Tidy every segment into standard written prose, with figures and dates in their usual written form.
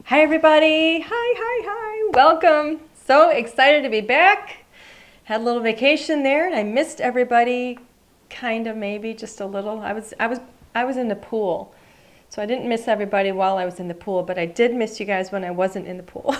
Hi everybody, hi, welcome. So excited to be back. Had a little vacation there and I missed everybody, kind of, maybe just a little. I was in the pool. So I didn't miss everybody while I was in the pool, but I did miss you guys when I wasn't in the pool.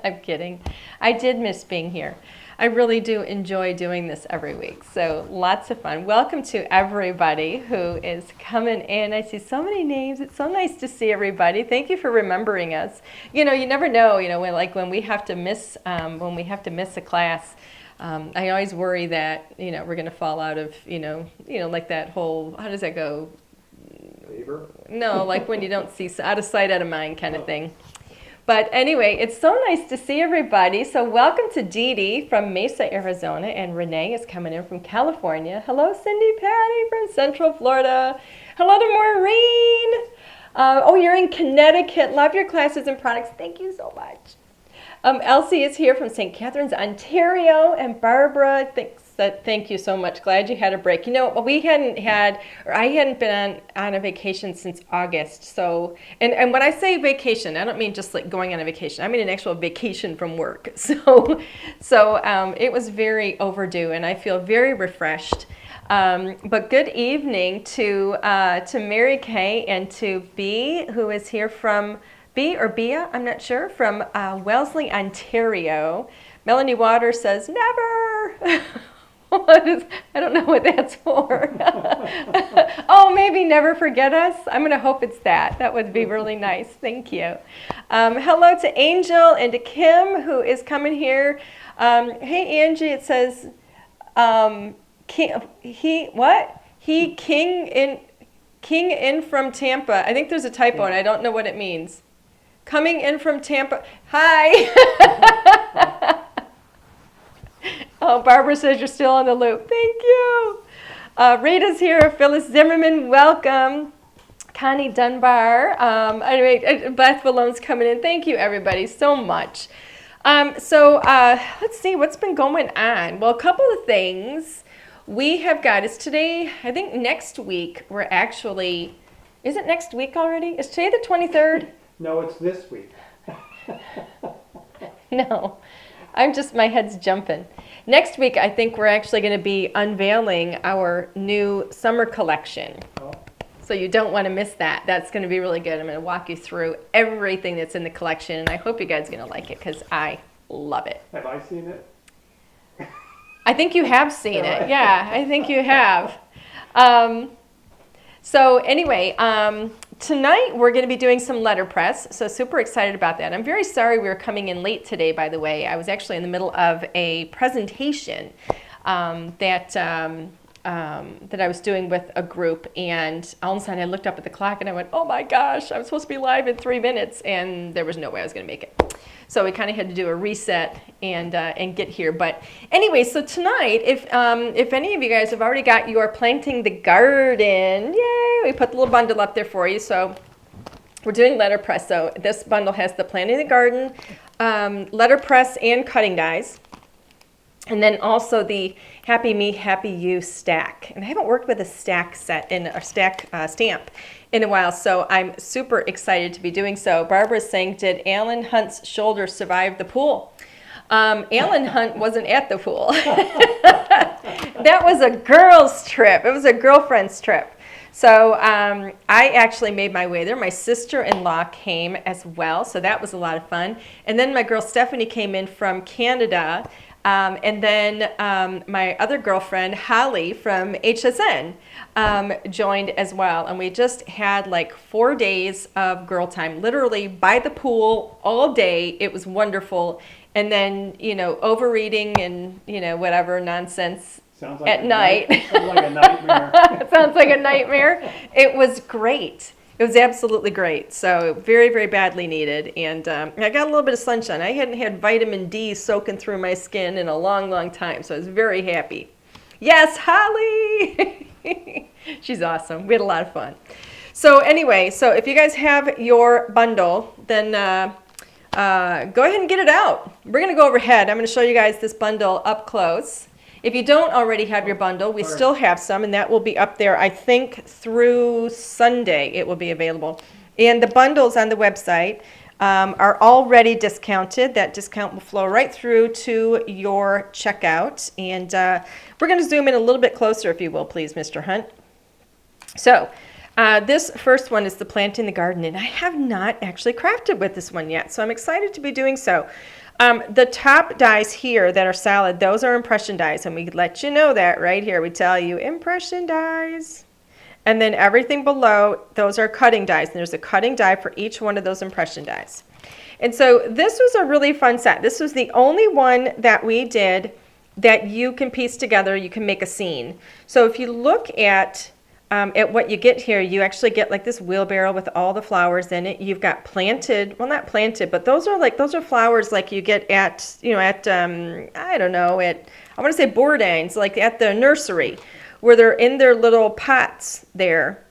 I'm kidding. I did miss being here. I really do enjoy doing this every week. So lots of fun. Welcome to everybody who is coming in. I see so many names. It's so nice to see everybody. Thank you for remembering us. You know, you never know, when we have to miss a class. I always worry that, we're going to fall out of, like that whole, how does that go? Favor? No, like when you don't see, out of sight, out of mind kind of thing. But anyway, it's so nice to see everybody. So welcome to Dee Dee from Mesa, Arizona, and Renee is coming in from California. Hello, Cindy Patty from Central Florida. Hello to Maureen. Oh, you're in Connecticut. Love your classes and products. Thank you so much. Elsie is here from St. Catharines, Ontario, and Barbara, thank you so much. Glad you had a break. I hadn't been on a vacation since August. So, and when I say vacation, I don't mean just like going on a vacation. I mean an actual vacation from work. So it was very overdue, and I feel very refreshed. But good evening to Mary Kay and to B, who is here from B or Bia, I'm not sure, from Wellesley, Ontario. Melanie Waters says, never. I don't know what that's for. Oh, maybe never forget us. I'm going to hope it's that. That would be really nice. Thank you. Hello to Angel and to Kim, who is coming here. Hey, Angie, it says, King in from Tampa. I think there's a typo, and I don't know what it means. Coming in from Tampa. Hi. Oh, Barbara says you're still on the loop. Thank you. Rita's here. Phyllis Zimmerman, welcome. Connie Dunbar. Anyway, Beth Malone's coming in. Thank you, everybody, so much. Let's see what's been going on. Well, a couple of things we have got is today. I think next week we're actually. Is it next week already? Is today the 23rd? No, it's this week. No, my head's jumping. Next week, I think we're actually going to be unveiling our new summer collection. Oh. So you don't want to miss that. That's going to be really good. I'm going to walk you through everything that's in the collection, and I hope you guys are going to like it because I love it. Have I seen it? I think you have seen it. Yeah, I think you have. So anyway, tonight we're going to be doing some letterpress, so super excited about that. I'm very sorry we were coming in late today, by the way. I was actually in the middle of a presentation that I was doing with a group, and all of a sudden I looked up at the clock and I went, oh my gosh, I'm supposed to be live in 3 minutes, and there was no way I was going to make it. So we kind of had to do a reset and get here. But anyway, so tonight, if any of you guys have already got your Planting the Garden, yay, we put the little bundle up there for you. So we're doing letterpress. So this bundle has the Planting the Garden, letterpress and cutting dies. And then also the Happy Me, Happy You stack. And I haven't worked with a stack set in a stack stamp in a while, so I'm super excited to be doing so. Barbara's saying, did Alan Hunt's shoulder survive the pool? Alan Hunt wasn't at the pool. That was a girls' trip. It was a girlfriend's trip. So I actually made my way there. My sister-in-law came as well, so that was a lot of fun. And then my girl Stephanie came in from Canada. And then my other girlfriend, Holly from HSN, joined as well. And we just had like 4 days of girl time, literally by the pool all day. It was wonderful. And then, overeating and, whatever nonsense at night. Sounds like a nightmare. Sounds like a nightmare. It was great. It was absolutely great. So very, very badly needed. And I got a little bit of sunshine. I hadn't had vitamin D soaking through my skin in a long, long time. So I was very happy. Yes, Holly! She's awesome. We had a lot of fun. So anyway, so if you guys have your bundle, then go ahead and get it out. We're going to go overhead. I'm going to show you guys this bundle up close. If you don't already have your bundle, we still have some, and that will be up there, I think, through Sunday it will be available. And the bundles on the website are already discounted. That discount will flow right through to your checkout. And we're going to zoom in a little bit closer, if you will, please, Mr. Hunt. So this first one is the Planting the Garden, and I have not actually crafted with this one yet, so I'm excited to be doing so. The top dies here that are solid, those are impression dies, and we let you know that right here. We tell you impression dies. And then everything below, those are cutting dies. And there's a cutting die for each one of those impression dies. And so this was a really fun set. This was the only one that we did that you can piece together. You can make a scene. So if you look at what you get here, you actually get like this wheelbarrow with all the flowers in it. You've got planted, well, not planted, but those are flowers like you get at, I don't know, I want to say Bourdain's, like at the nursery, where they're in their little pots there.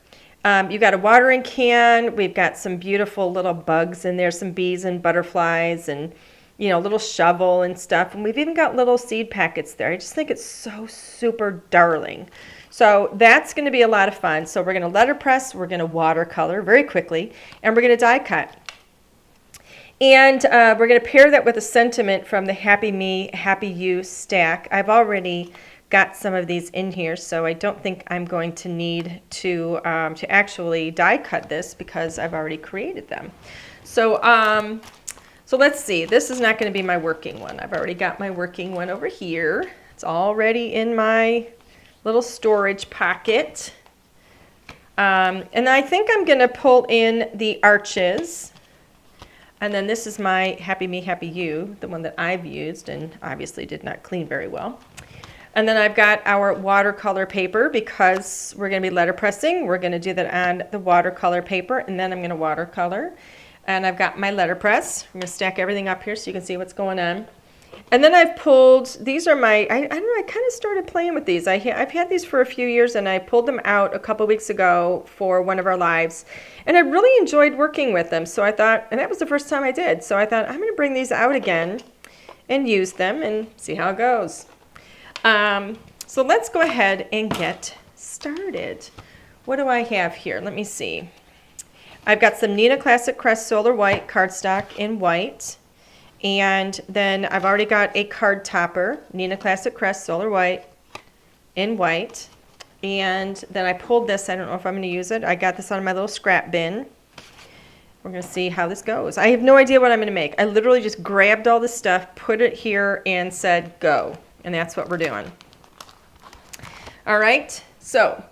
You've got a watering can. We've got some beautiful little bugs in there, some bees and butterflies, and little shovel and stuff. And we've even got little seed packets there. I just think it's so super darling. So that's going to be a lot of fun. So we're going to letterpress, we're going to watercolor very quickly, and we're going to die cut. And we're going to pair that with a sentiment from the Happy Me, Happy You stack. I've already got some of these in here, so I don't think I'm going to need to actually die cut this because I've already created them. So so let's see. This is not going to be my working one. I've already got my working one over here. It's already in my little storage pocket. And I think I'm going to pull in the arches. And then this is my Happy Me, Happy You, the one that I've used and obviously did not clean very well. And then I've got our watercolor paper because we're going to be letterpressing. We're going to do that on the watercolor paper, and then I'm going to watercolor. And I've got my letterpress. I'm going to stack everything up here so you can see what's going on. And then I've pulled, these are my, I don't know, I kind of started playing with these. I've had these for a few years, and I pulled them out a couple weeks ago for one of our lives. And I really enjoyed working with them. So I thought, and that was the first time I did. So I thought, I'm going to bring these out again and use them and see how it goes. So let's go ahead and get started. What do I have here? Let me see. I've got some Neenah Classic Crest Solar White cardstock in white. And then I've already got a card topper, Neenah Classic Crest Solar White in white. And then I pulled this. I don't know if I'm going to use it. I got this out of my little scrap bin. We're going to see how this goes. I have no idea what I'm going to make. I literally just grabbed all this stuff, put it here, and said go. And that's what we're doing. All right, so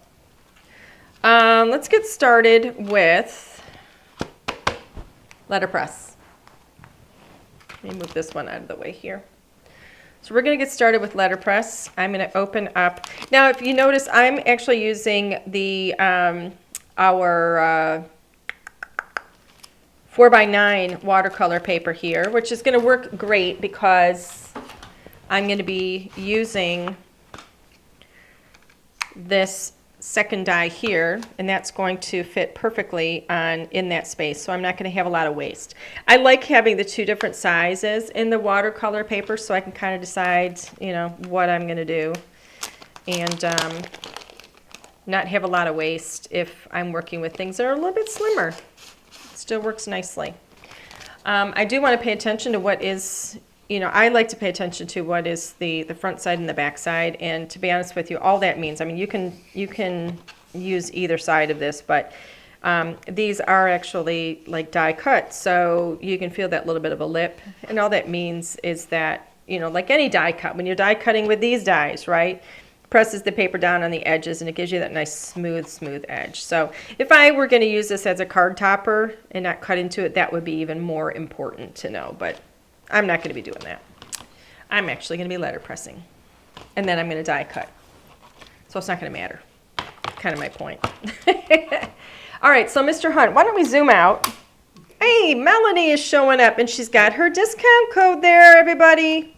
let's get started with letterpress. Let me move this one out of the way here. So we're going to get started with letterpress. I'm going to open up. Now, if you notice, I'm actually using the our 4x9 watercolor paper here, which is going to work great because I'm going to be using this second die here, and that's going to fit perfectly in that space, so I'm not going to have a lot of waste. I like having the two different sizes in the watercolor paper so I can kind of decide, what I'm going to do and not have a lot of waste if I'm working with things that are a little bit slimmer. It still works nicely. I do want to pay attention to what is, I like to pay attention to what is the front side and the back side, and to be honest with you, all that means, I mean, you can use either side of this, but these are actually like die cut, so you can feel that little bit of a lip, and all that means is that, like any die cut, when you're die cutting with these dies, right, presses the paper down on the edges, and it gives you that nice smooth edge. So if I were going to use this as a card topper and not cut into it, that would be even more important to know, but I'm not going to be doing that. I'm actually going to be letterpressing, and then I'm going to die cut. So it's not going to matter. Kind of my point. All right, so Mr. Hunt, why don't we zoom out? Hey, Melanie is showing up, and she's got her discount code there, everybody.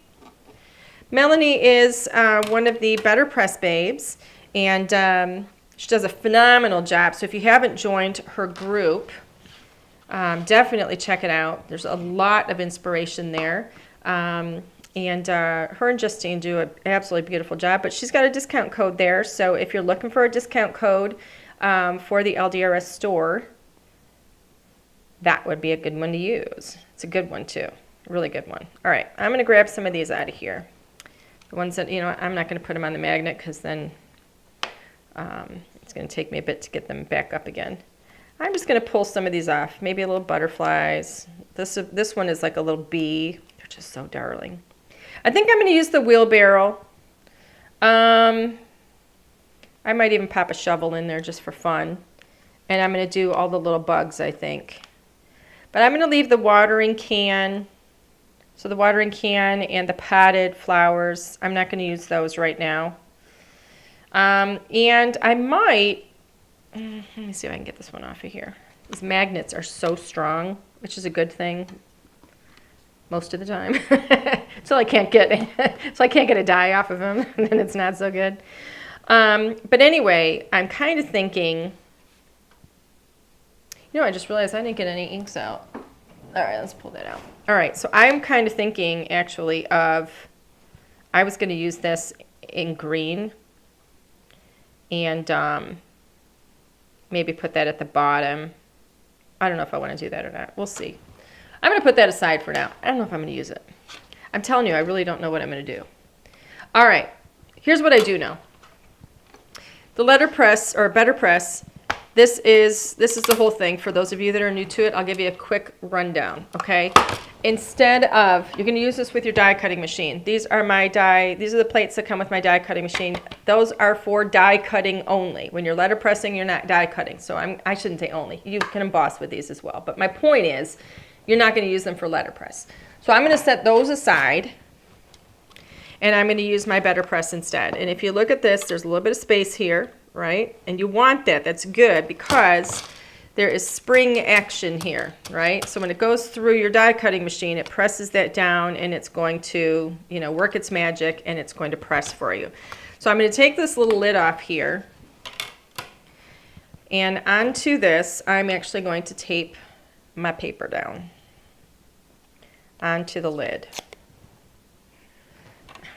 Melanie is one of the Better Press babes, and she does a phenomenal job. So if you haven't joined her group, definitely check it out. There's a lot of inspiration there. And her and Justine do an absolutely beautiful job. But she's got a discount code there. So if you're looking for a discount code for the LDRS store, that would be a good one to use. It's a good one too, a really good one. All right, I'm gonna grab some of these out of here. The ones that, you know, I'm not gonna put them on the magnet because then it's gonna take me a bit to get them back up again. I'm just gonna pull some of these off, maybe a little butterflies. This one is like a little bee. They're just so darling. I think I'm gonna use the wheelbarrow. I might even pop a shovel in there just for fun. And I'm gonna do all the little bugs, I think. But I'm gonna leave the watering can. So the watering can and the potted flowers, I'm not gonna use those right now. And I might, let me see if I can get this one off of here. These magnets are so strong, which is a good thing most of the time. So I can't get a dye off of them, and then it's not so good. But anyway, I'm kind of thinking, you know, I just realized I didn't get any inks out. All right, let's pull that out. All right, so I'm kind of thinking actually of, I was going to use this in green and maybe put that at the bottom. I don't know if I want to do that or not. We'll see. I'm going to put that aside for now. I don't know if I'm going to use it. I'm telling you, I really don't know what I'm going to do. All right, here's what I do know. The Letterpress, or Betterpress, this is the whole thing. For those of you that are new to it, I'll give you a quick rundown, okay? Instead of, you're going to use this with your die cutting machine. These are the plates that come with my die cutting machine. Those are for die cutting only. When you're letterpressing, you're not die cutting. So I shouldn't say only. You can emboss with these as well. But my point is, you're not going to use them for letterpress. So I'm going to set those aside, and I'm going to use my Betterpress instead. And if you look at this, there's a little bit of space here, right? And you want that. That's good because there is spring action here, right? So when it goes through your die cutting machine, it presses that down, and it's going to, you know, work its magic, and it's going to press for you. So I'm going to take this little lid off here, and onto this, I'm actually going to tape my paper down onto the lid.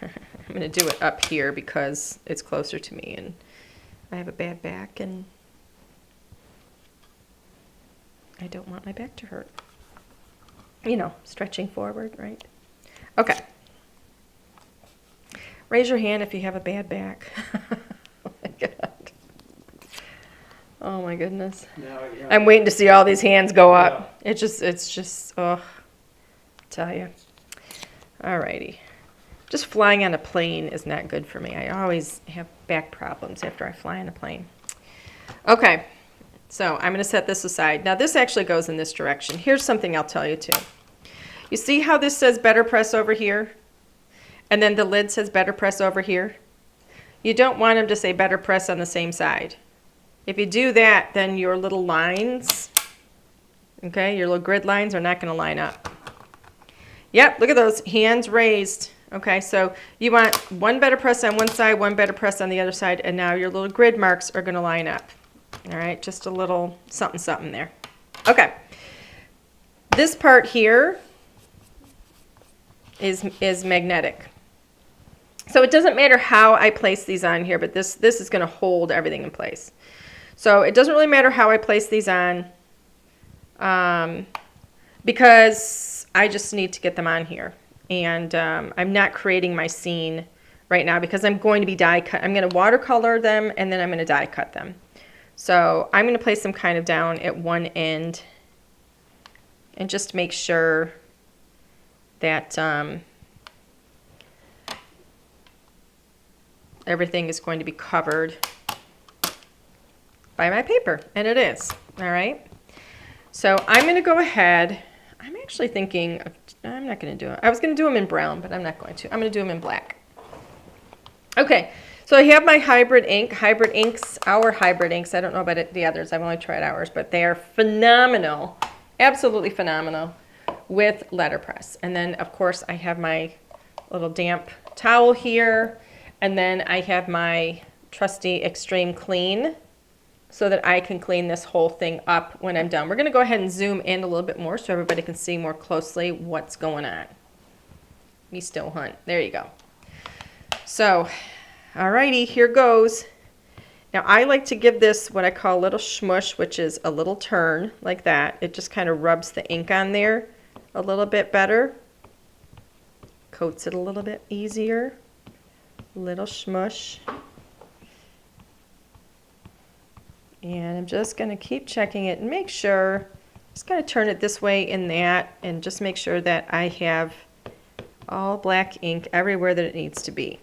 I'm going to do it up here because it's closer to me, and I have a bad back, and I don't want my back to hurt. You know, stretching forward, right? Okay. Raise your hand if you have a bad back. Oh my God. Oh my goodness. I'm waiting to see all these hands go up. Yeah. It's just, oh, I tell you. Alrighty. Just flying on a plane is not good for me. I always have back problems after I fly on a plane. Okay, so I'm going to set this aside. Now this actually goes in this direction. Here's something I'll tell you too. You see how this says Betterpress over here? And then the lid says Betterpress over here? You don't want them to say Betterpress on the same side. If you do that, then your little lines, okay, your little grid lines are not going to line up. Yep, look at those hands raised. Okay, so you want one Betterpress on one side, one Betterpress on the other side, and now your little grid marks are going to line up. All right, just a little something, something there. Okay, this part here is magnetic. So it doesn't matter how I place these on here, but this is going to hold everything in place. So it doesn't really matter how I place these on because I just need to get them on here. And I'm not creating my scene right now because I'm going to be die cut. I'm going to watercolor them, and then I'm going to die cut them. So I'm going to place them kind of down at one end and just make sure that everything is going to be covered by my paper, and it is. All right. So I'm going to go ahead. I'm actually thinking of, I'm not going to do it. I was going to do them in brown, but I'm not going to. I'm going to do them in black. Okay, so I have my hybrid ink. Hybrid inks, our hybrid inks. I don't know about the others. I've only tried ours, but they are phenomenal, absolutely phenomenal with letterpress. And then, of course, I have my little damp towel here, and then I have my trusty Extreme Clean, so that I can clean this whole thing up when I'm done. We're going to go ahead and zoom in a little bit more so everybody can see more closely what's going on. Me still hunt. There you go. So, alrighty, here goes. Now I like to give this what I call a little smush, which is a little turn like that. It just kind of rubs the ink on there a little bit better. Coats it a little bit easier. Little smush. And I'm just going to keep checking it and make sure, just going to turn it this way and that, and just make sure that I have all black ink everywhere that it needs to be.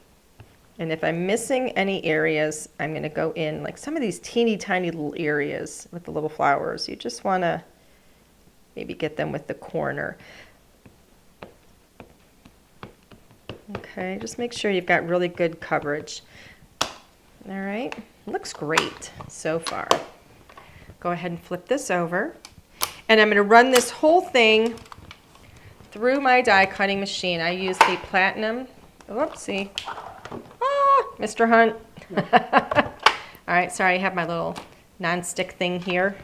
And if I'm missing any areas, I'm going to go in, like some of these teeny tiny little areas with the little flowers. You just want to maybe get them with the corner. Okay, just make sure you've got really good coverage. All right, looks great so far. Go ahead and flip this over. And I'm going to run this whole thing through my die cutting machine. I use the Platinum, whoopsie, Mr. Hunt. All right, sorry, I have my little non-stick thing here.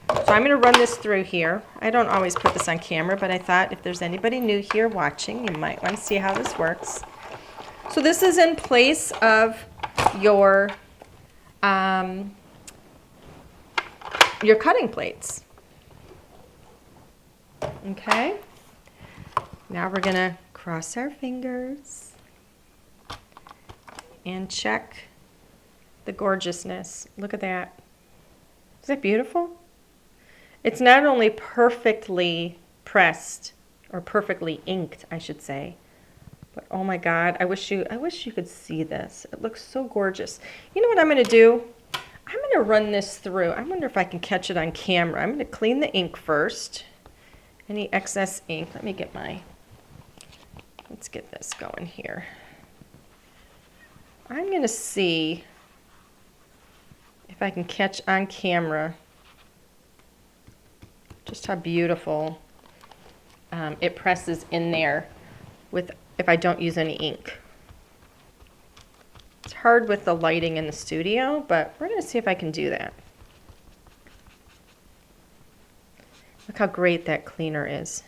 So I'm going to run this through here. I don't always put this on camera, but I thought if there's anybody new here watching, you might want to see how this works. So this is in place of your cutting plates. Okay. Now we're going to cross our fingers and check the gorgeousness. Look at that. Is that beautiful? It's not only perfectly pressed, or perfectly inked, I should say, but oh my God, I wish you could see this. It looks so gorgeous. You know what I'm going to do? I'm going to run this through. I wonder if I can catch it on camera. I'm going to clean the ink first. Any excess ink. Let me get let's get this going here. I'm going to see if I can catch on camera just how beautiful it presses in there if I don't use any ink. It's hard with the lighting in the studio, but we're going to see if I can do that. Look how great that cleaner is.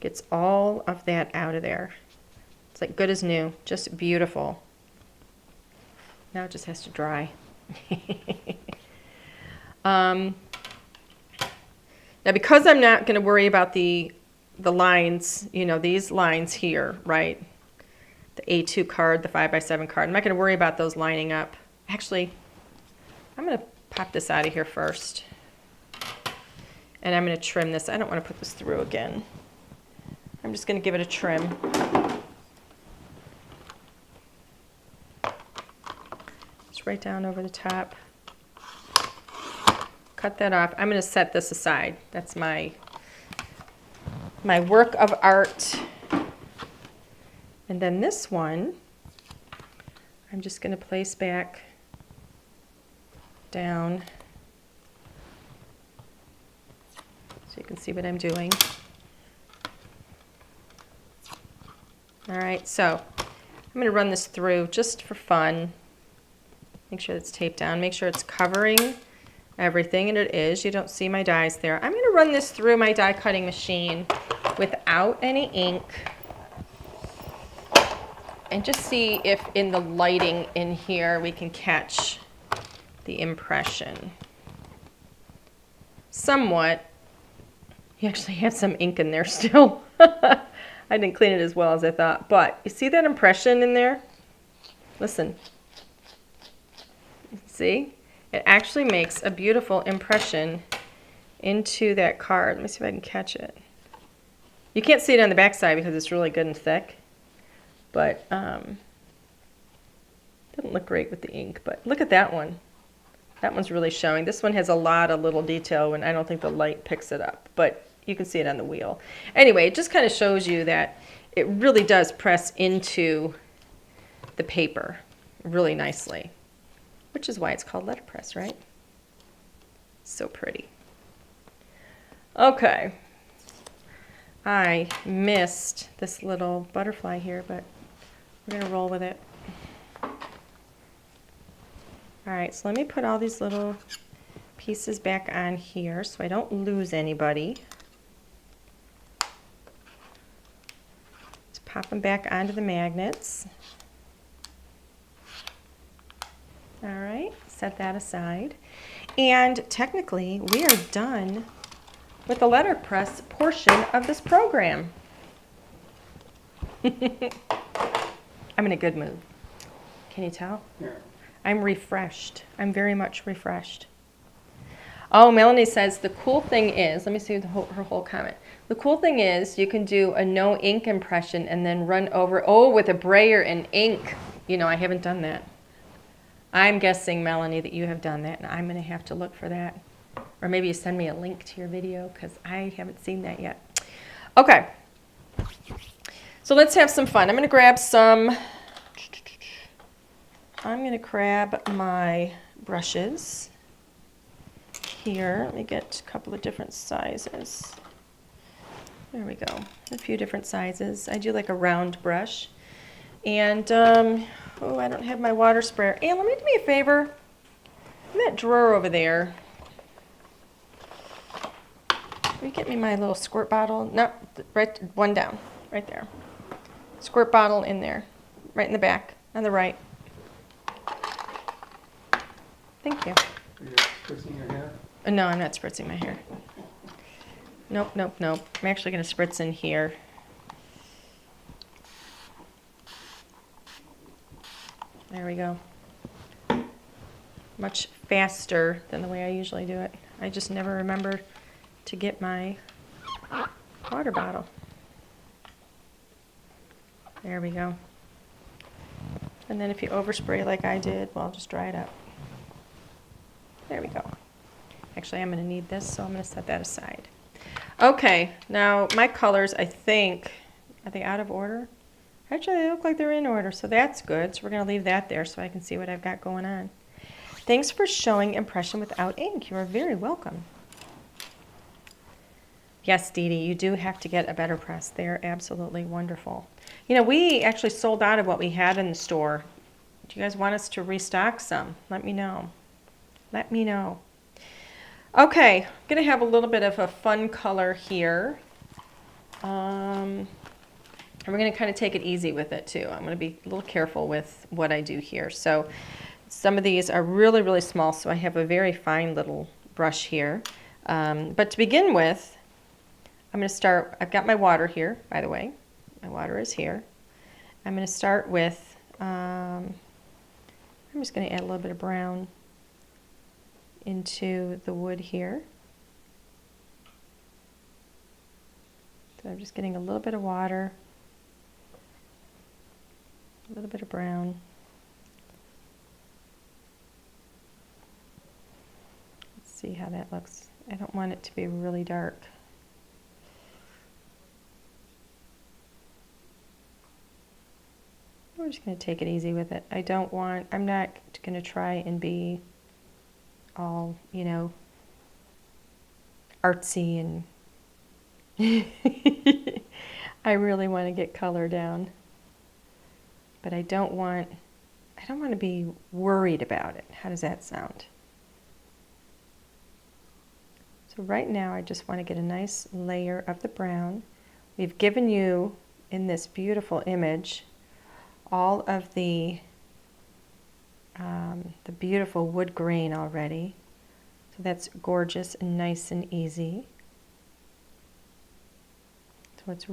Gets all of that out of there. It's like good as new, just beautiful. Now it just has to dry. Now because I'm not going to worry about the lines, you know, these lines here, right? The A2 card, the 5x7 card. I'm not going to worry about those lining up. Actually, I'm going to pop this out of here first. And I'm going to trim this. I don't want to put this through again. I'm just going to give it a trim. Just right down over the top. Cut that off. I'm going to set this aside. That's my work of art. And then this one, I'm just going to place back down so you can see what I'm doing. All right, so I'm going to run this through just for fun. Make sure it's taped down. Make sure it's covering everything, and it is. You don't see my dies there. I'm going to run this through my die cutting machine without any ink and just see if in the lighting in here we can catch the impression. Somewhat. You actually have some ink in there still. I didn't clean it as well as I thought, but you see that impression in there? Listen. See? It actually makes a beautiful impression into that card. Let me see if I can catch it. You can't see it on the back side because it's really good and thick, but doesn't look great with the ink, but look at that one. That one's really showing. This one has a lot of little detail and I don't think the light picks it up, but you can see it on the wheel. Anyway, it just kind of shows you that it really does press into the paper really nicely, which is why it's called letterpress, right? So pretty. Okay. I missed this little butterfly here, but we're going to roll with it. All right, so let me put all these little pieces back on here so I don't lose anybody. Just pop them back onto the magnets. All right, set that aside. And technically, we are done with the letterpress portion of this program. I'm in a good mood. Can you tell? Yeah. I'm refreshed. I'm very much refreshed. Oh, Melanie says the cool thing is, let me see her whole comment. The cool thing is you can do a no ink impression and then run over, oh, with a brayer and ink. You know, I haven't done that. I'm guessing, Melanie, that you have done that, and I'm going to have to look for that. Or maybe you send me a link to your video, because I haven't seen that yet. Okay. So let's have some fun. I'm going to grab my brushes here. Let me get a couple of different sizes. There we go. A few different sizes. I do like a round brush. And, oh, I don't have my water sprayer. And let me do me a favor. In that drawer over there, will you get me my little squirt bottle? No, right, one down, right there. Squirt bottle in there, right in the back, on the right. Thank you. Are you spritzing your hair? No, I'm not spritzing my hair. Nope, nope, nope. I'm actually going to spritz in here. There we go. Much faster than the way I usually do it. I just never remember to get my water bottle. There we go. And then if you overspray like I did, well, just dry it up. There we go. Actually, I'm going to need this, so I'm going to set that aside. Okay, now my colors, I think, are they out of order? Actually, they look like they're in order, so that's good. So we're going to leave that there so I can see what I've got going on. Thanks for showing impression without ink. You are very welcome. Yes, Dee Dee, you do have to get a better press. They're absolutely wonderful. You know, we actually sold out of what we had in the store. Do you guys want us to restock some? Let me know. Let me know. Okay, I'm going to have a little bit of a fun color here. And we're going to kind of take it easy with it too. I'm going to be a little careful with what I do here. So some of these are really, really small, so I have a very fine little brush here. But to begin with, I'm going to start, I've got my water here, by the way. My water is here. I'm going to start with, I'm just going to add a little bit of brown into the wood here. So I'm just getting a little bit of water, a little bit of brown. Let's see how that looks. I don't want it to be really dark. We're just going to take it easy with it. I'm not going to try and be all, you know, artsy and I really want to get color down. But I don't want to be worried about it. How does that sound? So right now I just want to get a nice layer of the brown. We've given you, in this beautiful image, all of the beautiful wood grain already. So that's gorgeous and nice and easy. So it's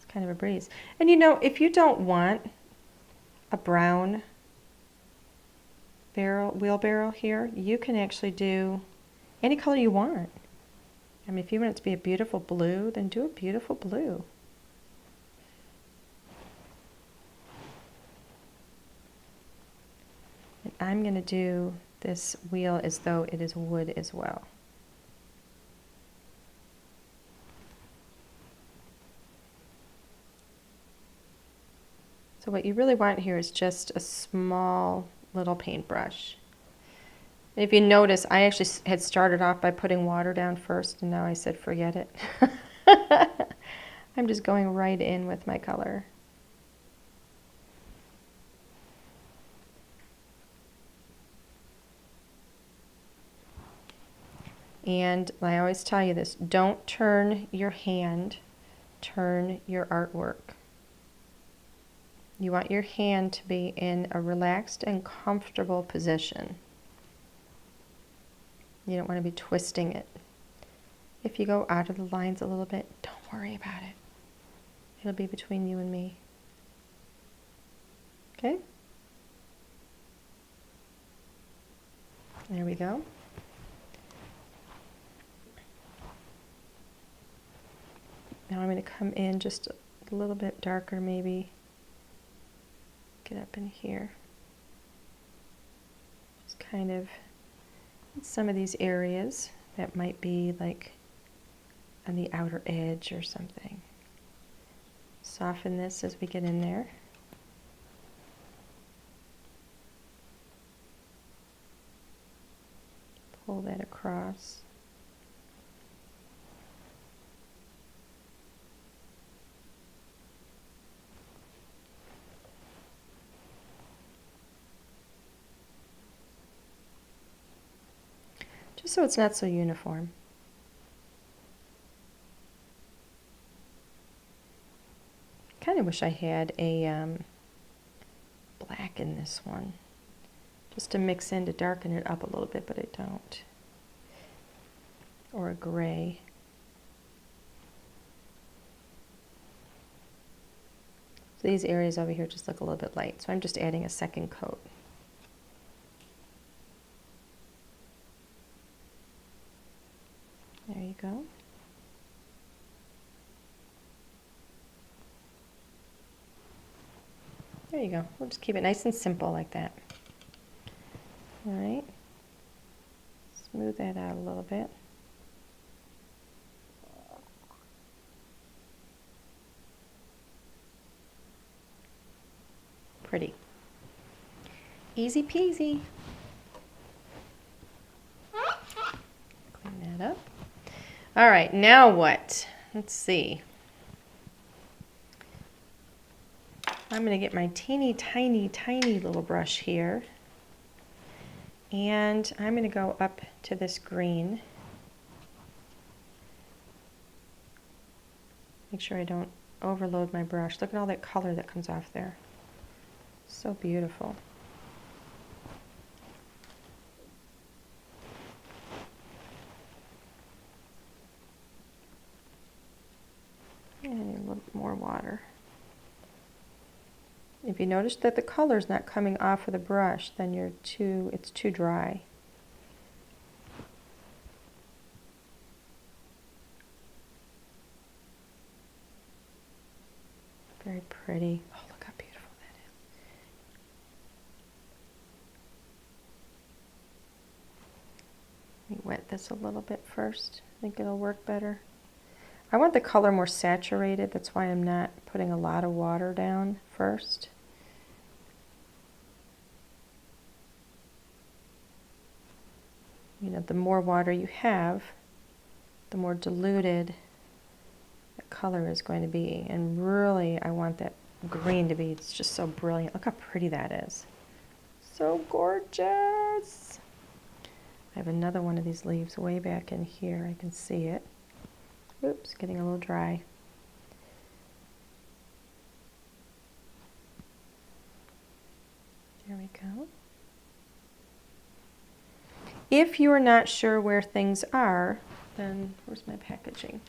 kind of a breeze. And you know, if you don't want a brown wheelbarrow here, you can actually do any color you want. I mean, if you want it to be a beautiful blue, then do a beautiful blue. And I'm going to do this wheel as though it is wood as well. So what you really want here is just a small little paintbrush. And if you notice, I actually had started off by putting water down first, and now I said forget it. I'm just going right in with my color. And I always tell you this, don't turn your hand, turn your artwork. You want your hand to be in a relaxed and comfortable position. You don't want to be twisting it. If you go out of the lines a little bit, don't worry about it. It'll be between you and me. Okay? There we go. Now I'm going to come in just a little bit darker maybe. Get up in here. Just kind of some of these areas that might be like on the outer edge or something. Soften this as we get in there. Pull that across. Just so it's not so uniform. Kind of wish I had a black in this one, just to mix in to darken it up a little bit, but I don't. Or a gray. So these areas over here just look a little bit light, so I'm just adding a second coat. There you go. There you go. We'll just keep it nice and simple like that. All right. Smooth that out a little bit. Pretty. Easy peasy. Clean that up. All right, now what? Let's see. I'm going to get my teeny tiny little brush here, and I'm going to go up to this green. Make sure I don't overload my brush. Look at all that color that comes off there. So beautiful. And a little more water. If you notice that the color's not coming off of the brush, then it's too dry. Very pretty. Oh, look how beautiful that is. Let me wet this a little bit first. I think it'll work better. I want the color more saturated. That's why I'm not putting a lot of water down first. You know, the more water you have, the more diluted the color is going to be. And really, I want that green to be, it's just so brilliant. Look how pretty that is. So gorgeous. I have another one of these leaves way back in here. I can see it. Oops, getting a little dry. There we go. If you're not sure where things are, then where's my packaging?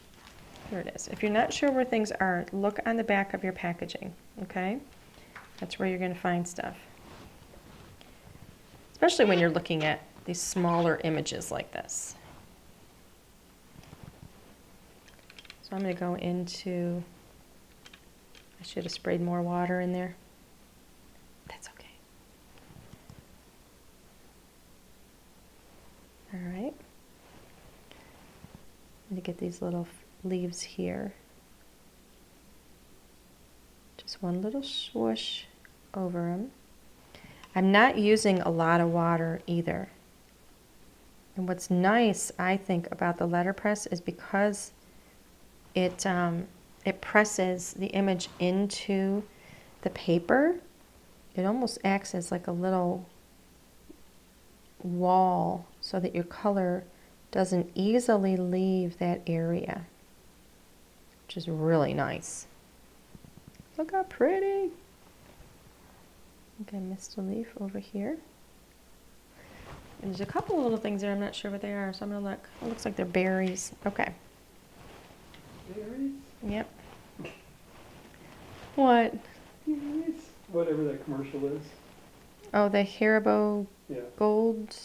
Here it is. If you're not sure where things are, look on the back of your packaging, okay? That's where you're going to find stuff. Especially when you're looking at these smaller images like this. So I'm going to go into, I should have sprayed more water in there. That's okay. All right. I'm going to get these little leaves here. Just one little swoosh over them. I'm not using a lot of water either. And what's nice, I think, about the letterpress is because it presses the image into the paper. It almost acts as like a little wall so that your color doesn't easily leave that area, which is really nice. Look how pretty. think I missed a leaf over here. And there's a couple of little things there. I'm not sure what they are, so I'm gonna look. It looks like they're berries. Okay. Berries? Yep. What? Berries? Whatever that commercial is. Oh, the Haribo Yeah. Gold,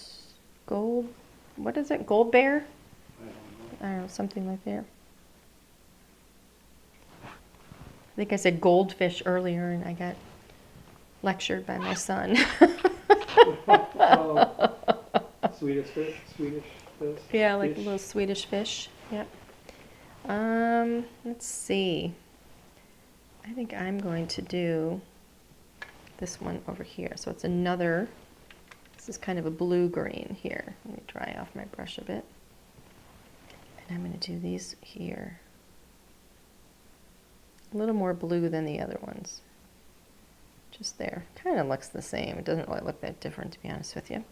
what is it? Gold Bear? I don't know. I don't know, something like that. I think I said goldfish earlier and I got lectured by my son. Oh, Swedish fish? Swedish fish? Yeah, like a Fish. little Swedish fish. Yep. Let's see. I think I'm going to do this one over here. So it's another, this is kind of a blue-green here. Let me dry off my brush a bit. And I'm going to do these here. A little more blue than the other ones. Just there. Kind of looks the same. It doesn't really look that different, to be honest with you.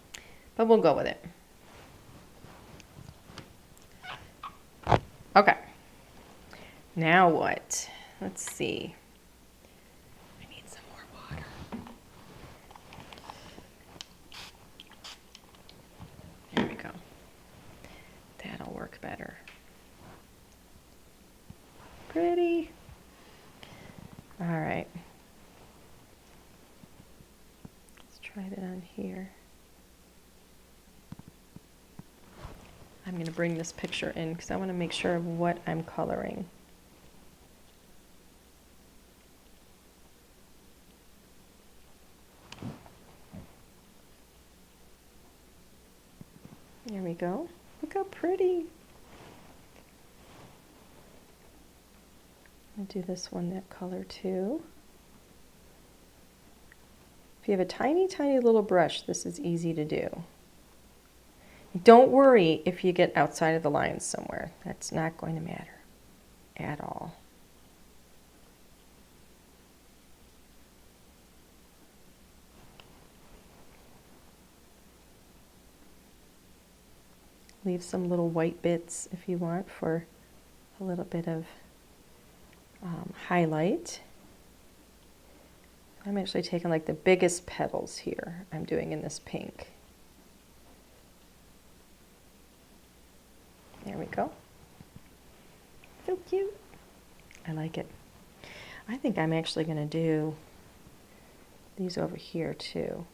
But we'll go with it. Okay. Now what? Let's see. I need some more water. There we go. That'll work better. Pretty. All right. Let's try that on here. I'm going to bring this picture in because I want to make sure of what I'm coloring. There we go. Look how pretty. I'll do this one that color too. If you have a tiny, tiny little brush, this is easy to do. Don't worry if you get outside of the lines somewhere. That's not going to matter at all. Leave some little white bits if you want for a little bit of highlight. I'm actually taking like the biggest petals here. I'm doing in this pink. There we go. So cute. I like it. I think I'm actually going to do these over here too.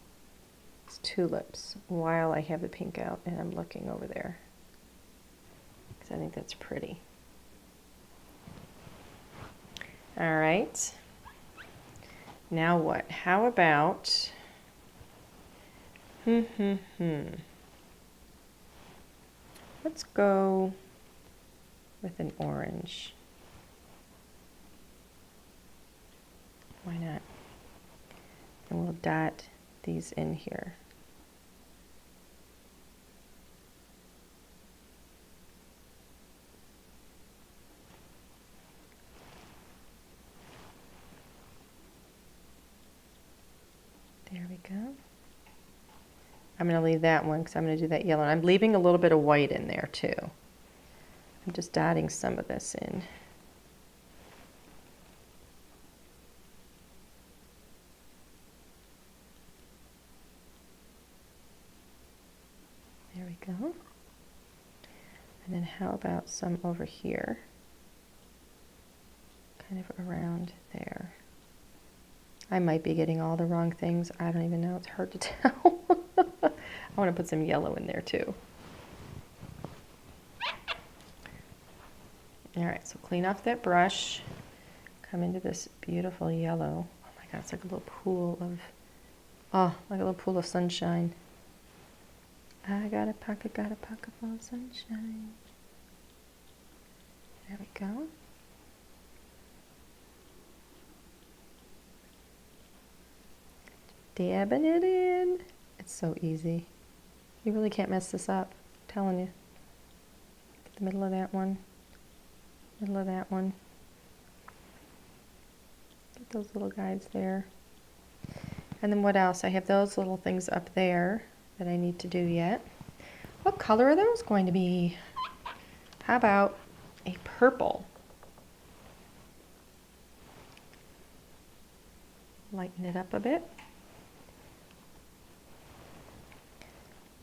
It's tulips while I have the pink out and I'm looking over there. Because I think that's pretty. All right. Now what? How about... Let's go with an orange. Why not? And we'll dot these in here. There we go. I'm going to leave that one because I'm going to do that yellow. I'm leaving a little bit of white in there too. I'm just dotting some of this in. There we go. And then how about some over here? Kind of around there. I might be getting all the wrong things. I don't even know. It's hard to tell. I want to put some yellow in there too. All right, so clean off that brush. Come into this beautiful yellow. Oh my God, it's like a little pool of, like a little pool of sunshine. I got a pocket full of sunshine. There we go. Dabbing it in. It's so easy. You really can't mess this up. I'm telling you. Get the middle of that one. Middle of that one. Get those little guys there. And then what else? I have those little things up there that I need to do yet. What color are those going to be? How about a purple? Lighten it up a bit.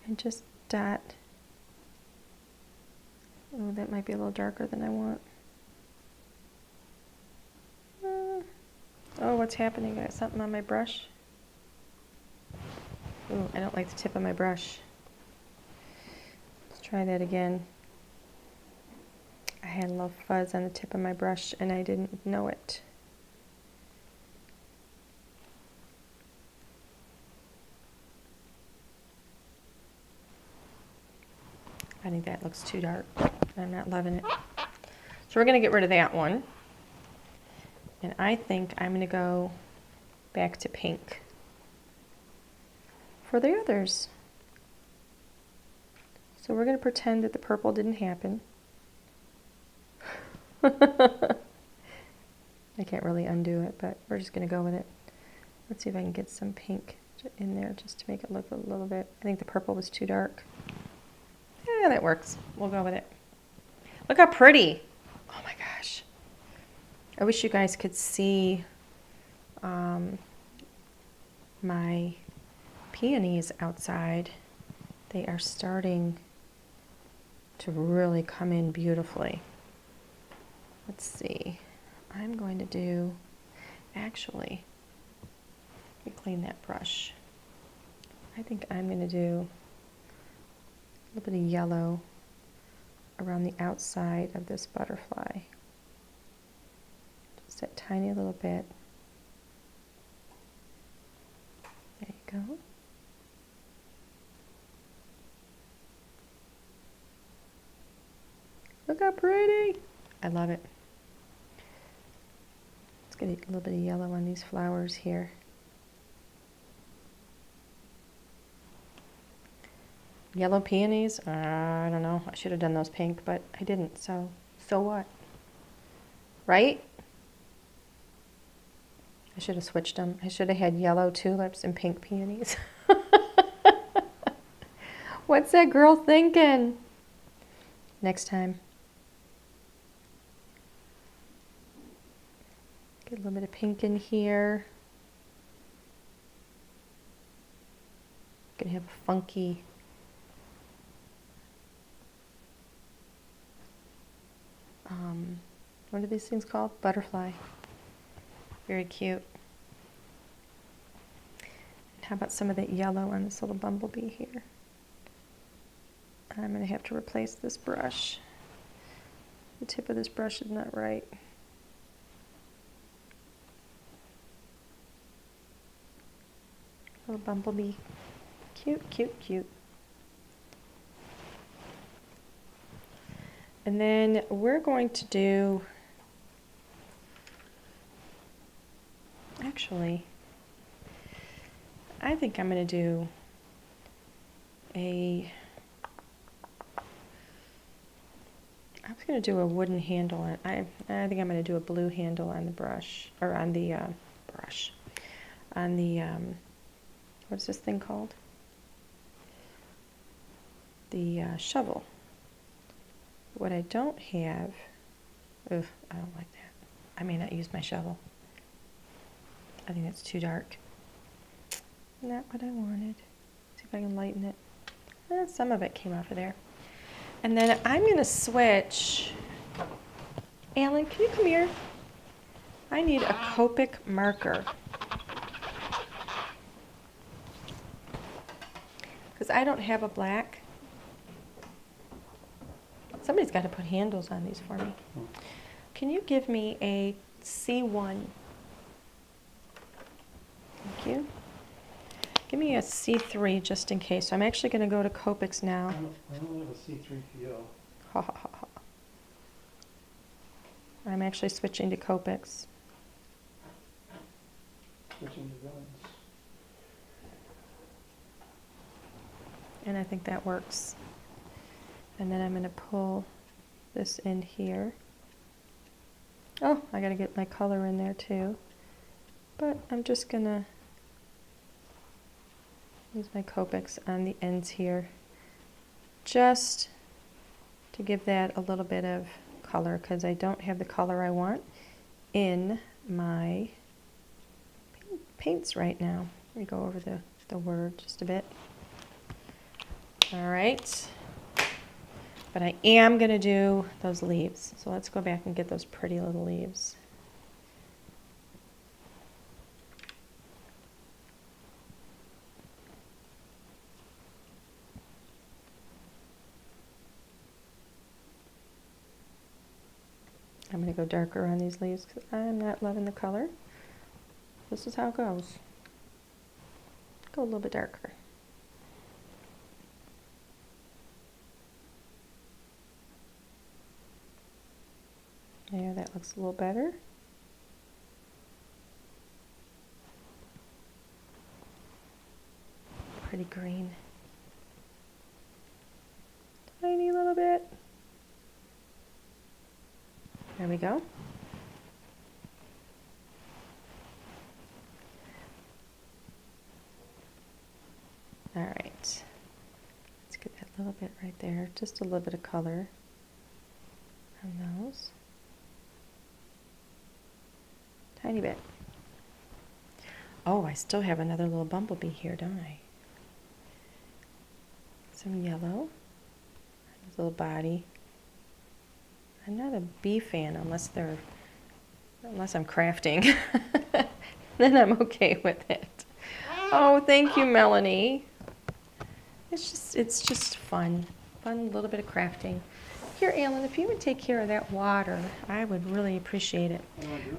and just dot. Oh, that might be a little darker than I want. Oh, what's happening? I got something on my brush. Oh, I don't like the tip of my brush. Let's try that again. I had a little fuzz on the tip of my brush and I didn't know it. I think that looks too dark. I'm not loving it. So we're going to get rid of that one. And I think I'm going to go back to pink for the others. So we're going to pretend that the purple didn't happen. I can't really undo it, but we're just going to go with it. Let's see if I can get some pink in there just to make it look a little bit. I think the purple was too dark. Yeah, that works. We'll go with it. Look how pretty. Oh my gosh. I wish you guys could see my peonies outside. They are starting to really come in beautifully. Let's see. I'm going to do, actually, let me clean that brush. I think I'm going to do a little bit of yellow around the outside of this butterfly. Just a tiny little bit. There you go. Look how pretty! I love it. Let's get a little bit of yellow on these flowers here. Yellow peonies? I don't know. I should have done those pink, but I didn't, so what? Right? I should have switched them. I should have had yellow tulips and pink peonies. What's that girl thinking? Next time. Get a little bit of pink in here. Gonna have a funky what are these things called? Butterfly. Very cute. And how about some of that yellow on this little bumblebee here? I'm going to have to replace this brush. The tip of this brush is not right. Little bumblebee. Cute, cute, cute. And then we're going to do, actually, I think I'm going to do I was going to do a wooden handle. I think I'm going to do a blue handle on the brush, or on the brush, on the, what's this thing called? The shovel. What I don't have, ugh, I don't like that. I may not use my shovel. I think that's too dark. Not what I wanted. See if I can lighten it. Some of it came off of there. And then I'm going to switch. Alan, can you come here? I need a Copic marker. Because I don't have a black. Somebody's got to put handles on these for me. Can you give me a C1? Thank you. Give me a C3 just in case. So I'm actually going to go to Copics now. I don't have a C3PO. Ha ha ha ha. I'm actually switching to Copics. Switching to villains. And I think that works. And then I'm going to pull this in here. Oh, I got to get my color in there too. But I'm just going to use my Copics on the ends here, just to give that a little bit of color, because I don't have the color I want in my paints right now. Let me go over the word just a bit. All right. But I am going to do those leaves. So let's go back and get those pretty little leaves. I'm going to go darker on these leaves because I'm not loving the color. This is how it goes. Go a little bit darker. There, that looks a little better. Pretty green. Tiny little bit. There we go. All right. Let's get that little bit right there. Just a little bit of color on those. Tiny bit. Oh, I still have another little bumblebee here, don't I? Some yellow. His little body. I'm not a bee fan unless I'm crafting. Then I'm okay with it. Oh, thank you, Melanie. It's just fun. Fun, a little bit of crafting. Here, Alan, if you would take care of that water, I would really appreciate it.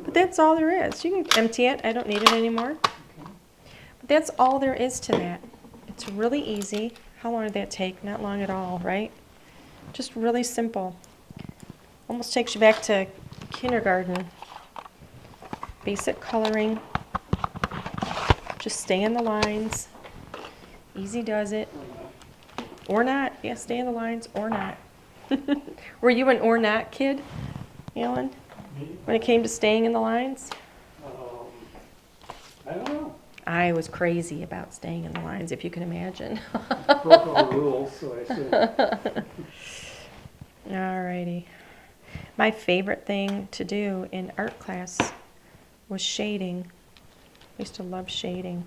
But that's all there is. You can empty it. I don't need it anymore. But that's all there is to that. It's really easy. How long did that take? Not long at all, right? Just really simple. Almost takes you back to kindergarten. Basic coloring. Just stay in the lines. Easy does it. Or not. Yeah, stay in the lines or not. Were you an or not kid, Alan? Me? When it came to staying in the lines? I don't know. I was crazy about staying in the lines, if you can imagine. Broke all the rules, so I said. Alrighty. My favorite thing to do in art class was shading. I used to love shading.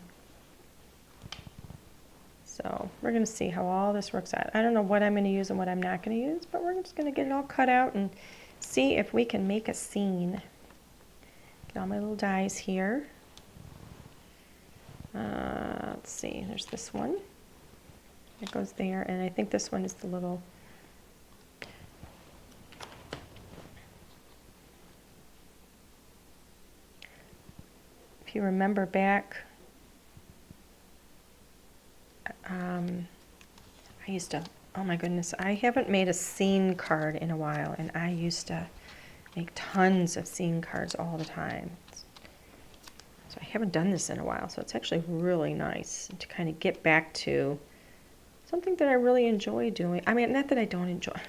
So we're going to see how all this works out. I don't know what I'm going to use and what I'm not going to use, but we're just going to get it all cut out and see if we can make a scene. Get all my little dies here. Let's see, there's this one. It goes there, and I think this one is the little... If you remember back, I used to, oh my goodness, I haven't made a scene card in a while, and I used to make tons of scene cards all the time. So I haven't done this in a while, so it's actually really nice to kind of get back to something that I really enjoy doing. I mean, not that I don't enjoy,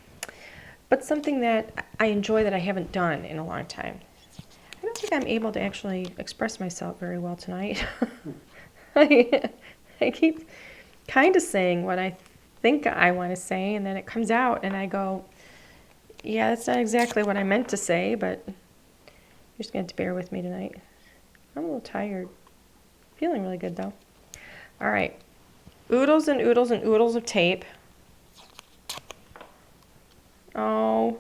but something that I enjoy that I haven't done in a long time. I don't think I'm able to actually express myself very well tonight. I keep kind of saying what I think I want to say, and then it comes out, and I go, yeah, that's not exactly what I meant to say, but you're just going to have to bear with me tonight. I'm a little tired. Feeling really good, though. All right. Oodles and oodles and oodles of tape. Oh.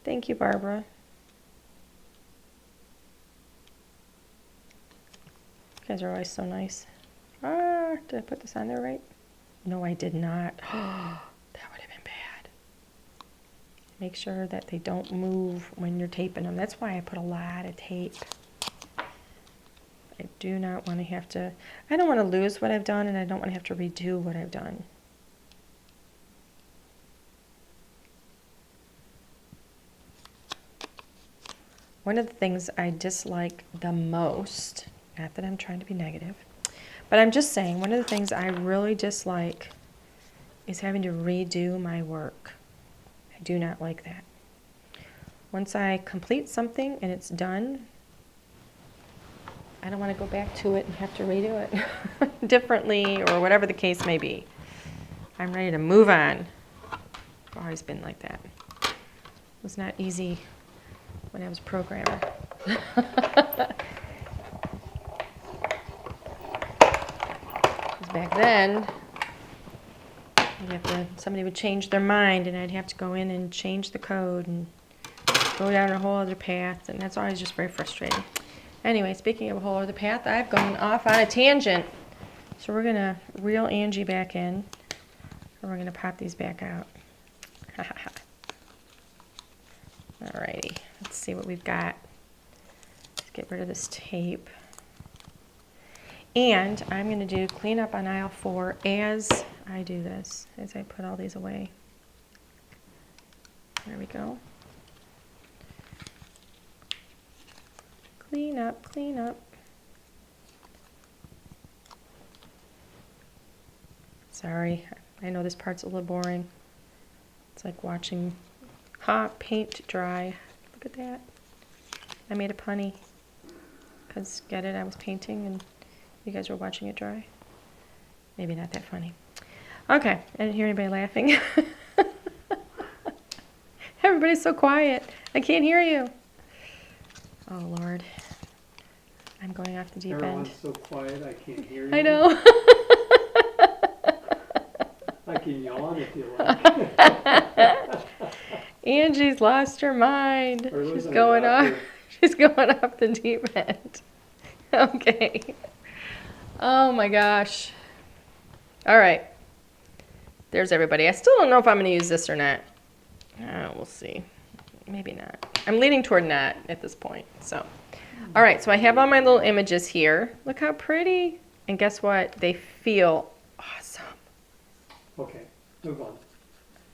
Thank you, Barbara. You guys are always so nice. Ah, did I put this on there right? No, I did not. Oh, that would have been bad. Make sure that they don't move when you're taping them. That's why I put a lot of tape. I do not want to have to, I don't want to lose what I've done, and I don't want to have to redo what I've done. One of the things I dislike the most, not that I'm trying to be negative, but I'm just saying, one of the things I really dislike is having to redo my work. I do not like that. Once I complete something and it's done, I don't want to go back to it and have to redo it differently or whatever the case may be. I'm ready to move on. I've always been like that. It was not easy when I was a programmer. Back then, somebody would change their mind and I'd have to go in and change the code and go down a whole other path, and that's always just very frustrating. Anyway, speaking of a whole other path, I've gone off on a tangent. So we're gonna reel Angie back in, and we're gonna pop these back out. Alrighty, let's see what we've got. Let's get rid of this tape. And I'm gonna do cleanup on aisle 4 as I do this, as I put all these away. There we go. Clean up, clean up. Sorry, I know this part's a little boring. It's like watching paint dry. Look at that. I made a punny. Because, get it, I was painting and you guys were watching it dry. Maybe not that funny. Okay, I didn't hear anybody laughing. Everybody's so quiet. I can't hear you. Oh, Lord. I'm going off the deep end. Everyone's so quiet, I can't hear you. I know. I can yawn if you like. Angie's lost her mind. Or She's listen to going off. Doctor. She's going off the deep end. Okay. Oh my gosh. All right. There's everybody. I still don't know if I'm going to use this or not. We'll see. Maybe not. I'm leaning toward not at this point. So, all right. So I have all my little images here. Look how pretty. And guess what? They feel awesome. Okay, move on.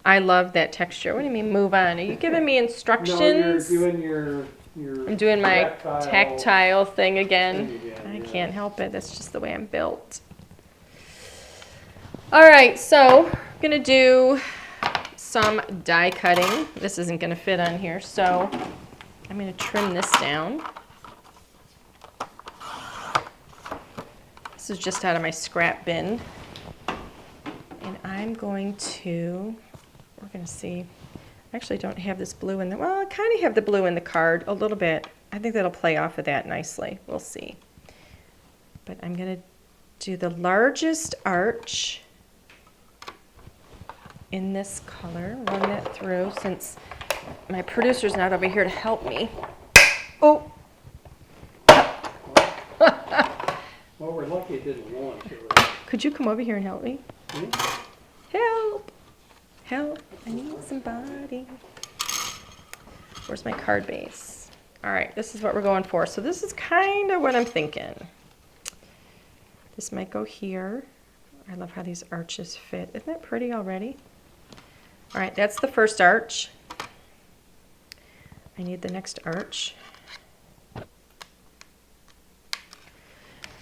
I love that texture. What do you mean move on? Are you giving me instructions? No, you're doing your I'm doing my tactile thing thing again. again, I yeah. can't help it. That's just the way I'm built. All right, so I'm going to do some die cutting. This isn't going to fit on here, so I'm going to trim this down. This is just out of my scrap bin. And I'm going to, we're going to see. I actually don't have this blue in the, well, I kind of have the blue in the card a little bit. I think that'll play off of that nicely. We'll see. But I'm going to do the largest arch in this color. Run that through since my producer's not over here to help me. Oh! Well, we're lucky it didn't launch. Could you come over here and help me? Hmm? Help! Help! I need somebody. Where's my card base? All right, this is what we're going for. So this is kind of what I'm thinking. This might go here. I love how these arches fit. Isn't that pretty already? All right, that's the first arch. I need the next arch.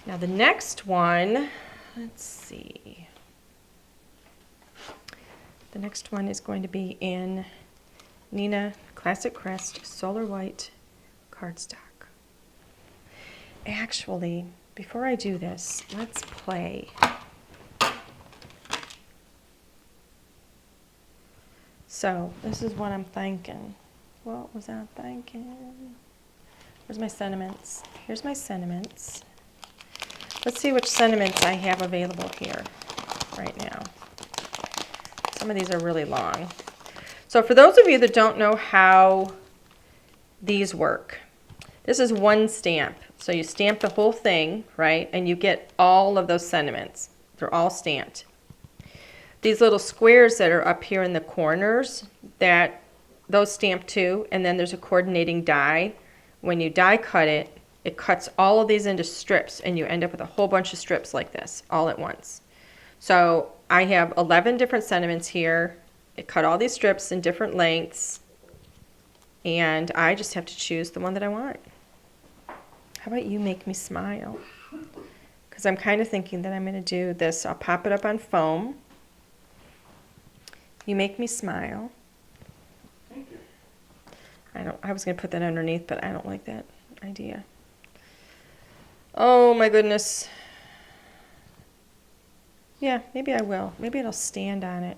Now the next one, let's see. The next one is going to be in Nina Classic Crest Solar White cardstock. Actually, before I do this, let's play. So, this is what I'm thinking. What was I thinking? Where's my sentiments? Here's my sentiments. Let's see which sentiments I have available here right now. Some of these are really long. So for those of you that don't know how these work, this is one stamp. So you stamp the whole thing, right? And you get all of those sentiments. They're all stamped. These little squares that are up here in the corners, those stamp too, and then there's a coordinating die. When you die cut it, it cuts all of these into strips, and you end up with a whole bunch of strips like this all at once. So I have 11 different sentiments here. It cut all these strips in different lengths, and I just have to choose the one that I want. How about you make me smile? Because I'm kind of thinking that I'm going to do this. I'll pop it up on foam. You make me smile. Thank you. I was going to put that underneath, but I don't like that idea. Oh my goodness. Yeah, maybe I will. Maybe it'll stand on it.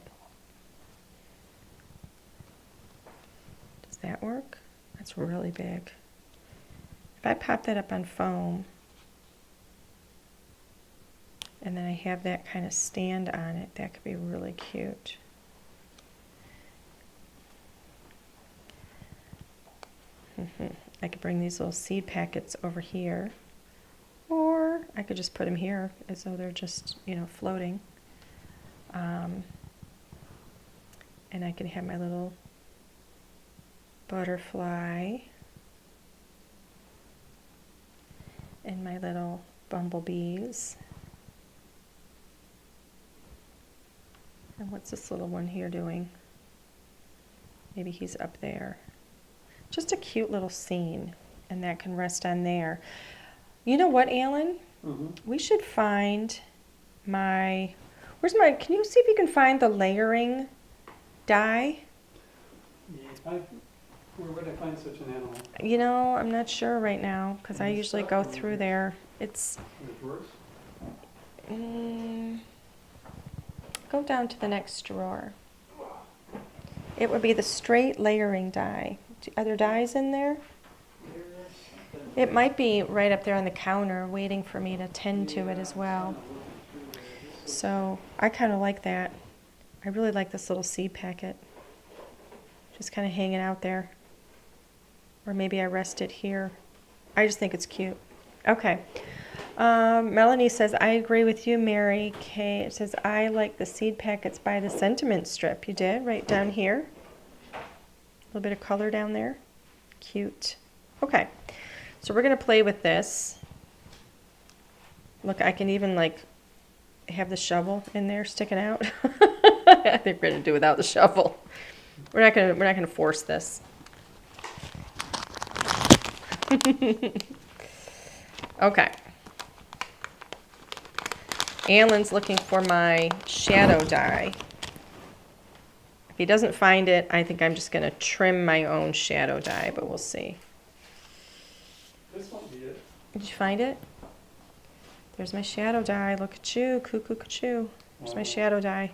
Does that work? That's really big. If I pop that up on foam, And then I have that kind of stand on it. That could be really cute. I could bring these little seed packets over here, or I could just put them here as though they're just, you know, floating. And I can have my little butterfly and my little bumblebees. And what's this little one here doing? Maybe he's up there. Just a cute little scene, and that can rest on there. You know what, Alan? We should find my, can you see if you can find the layering die? Yeah, where would I find such an animal? You know, I'm not sure right now, because I usually go through there. It's, In the drawers? go down to the next drawer. It would be the straight layering die. Are there dies in there? It might be right up there on the counter waiting for me to tend to it as well. So I kind of like that. I really like this little seed packet. Just kind of hanging out there. Or maybe I rest it here. I just think it's cute. Okay. Melanie says, I agree with you, Mary Kay. It says, I like the seed packets by the sentiment strip. You did? Right down here. A little bit of color down there. Cute. Okay. So we're going to play with this. Look, I can even like have the shovel in there sticking out. I think we're going to do without the shovel. We're not going to force this. Okay. Alan's looking for my shadow die. If he doesn't find it, I think I'm just going to trim my own shadow die, but we'll see. This won't be it. Did you find it? There's my shadow die. Look at you. Cuckoo, cuckoo. There's my shadow die.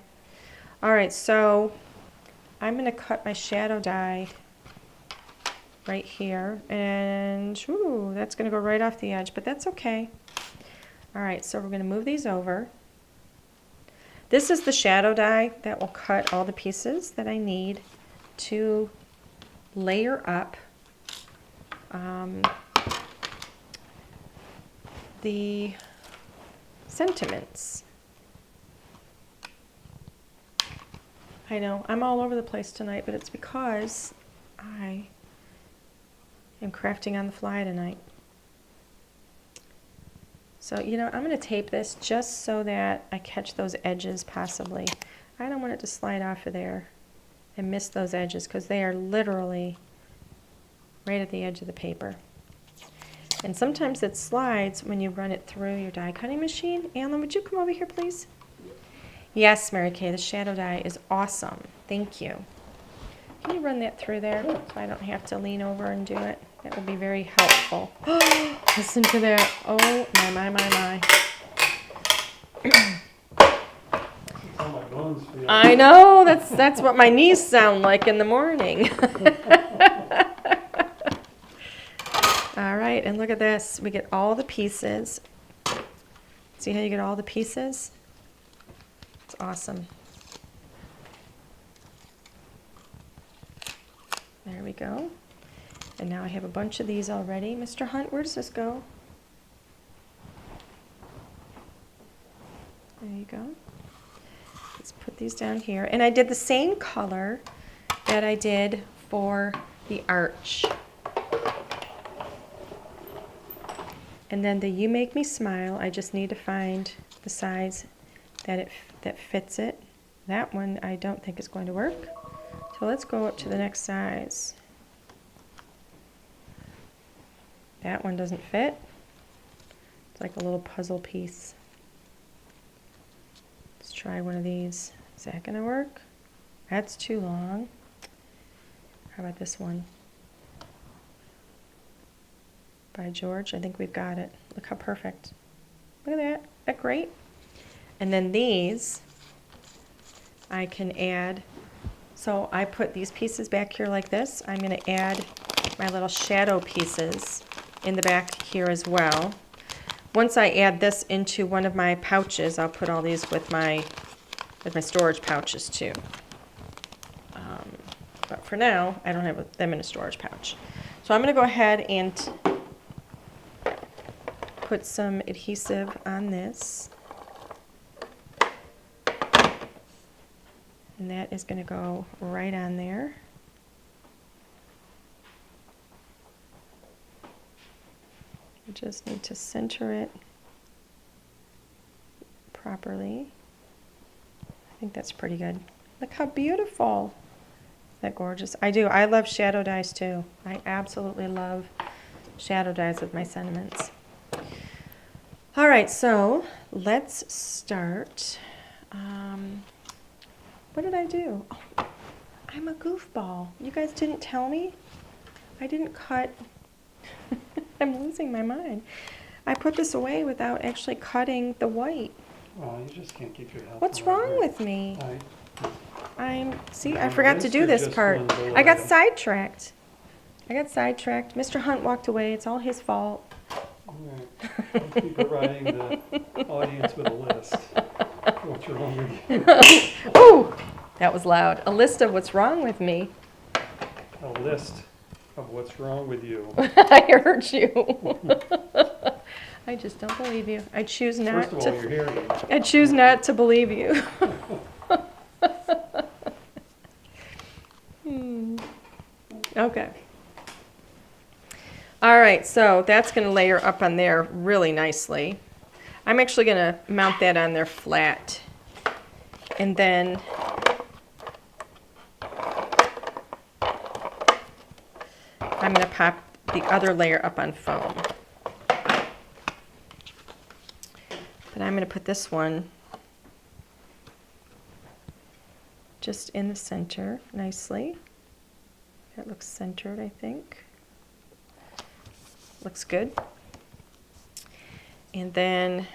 All right, so I'm going to cut my shadow die right here. And ooh, that's going to go right off the edge, but that's okay. All right, so we're going to move these over. This is the shadow die that will cut all the pieces that I need to layer up the sentiments. I know, I'm all over the place tonight, but it's because I am crafting on the fly tonight. So, you know, I'm going to tape this just so that I catch those edges possibly. I don't want it to slide off of there and miss those edges because they are literally right at the edge of the paper. And sometimes it slides when you run it through your die cutting machine. Alan, would you come over here, please? Yes, Mary Kay, the shadow die is awesome. Thank you. Can you run that through there so I don't have to lean over and do it? That would be very helpful. Listen to that. Oh, my. All my bones feel. I know, that's what my knees sound like in the morning. All right, and look at this. We get all the pieces. See how you get all the pieces? It's awesome. There we go. And now I have a bunch of these already. Mr. Hunt, where does this go? There you go. Let's put these down here. And I did the same color that I did for the arch. And then the You Make Me Smile, I just need to find the size that fits it. That one I don't think is going to work. So let's go up to the next size. That one doesn't fit. It's like a little puzzle piece. Let's try one of these. Is that gonna work? That's too long. How about this one? By George, I think we've got it. Look how perfect. Look at that, isn't that great? And then these, I can add, so I put these pieces back here like this. I'm gonna add my little shadow pieces in the back here as well. once I add this into one of my pouches, I'll put all these with my storage pouches too. But for now, I don't have them in a storage pouch. So I'm going to go ahead and put some adhesive on this. And that is going to go right on there. I just need to center it properly. I think that's pretty good. Look how beautiful. Isn't that gorgeous? I do. I love shadow dyes too. I absolutely love shadow dyes with my sentiments. All right, so let's start. What did I do? Oh, I'm a goofball. You guys didn't tell me? I didn't cut. I'm losing my mind. I put this away without actually cutting the white. Well, you just can't keep your health. What's wrong with me? I I forgot to do this part. I got sidetracked. Mr. Hunt walked away. It's all his fault. I'll keep providing the audience with a list of what's wrong with you. Ooh, that was loud. A list of what's wrong with me. A list of what's wrong with you. I heard you. I just don't believe you. I choose not First of all, you're hearing me. I choose not to believe you. Okay. All right, so that's going to layer up on there really nicely. I'm actually going to mount that on there flat. And then I'm going to pop the other layer up on foam. But I'm going to put this one just in the center nicely. That looks centered, I think. Looks good. And then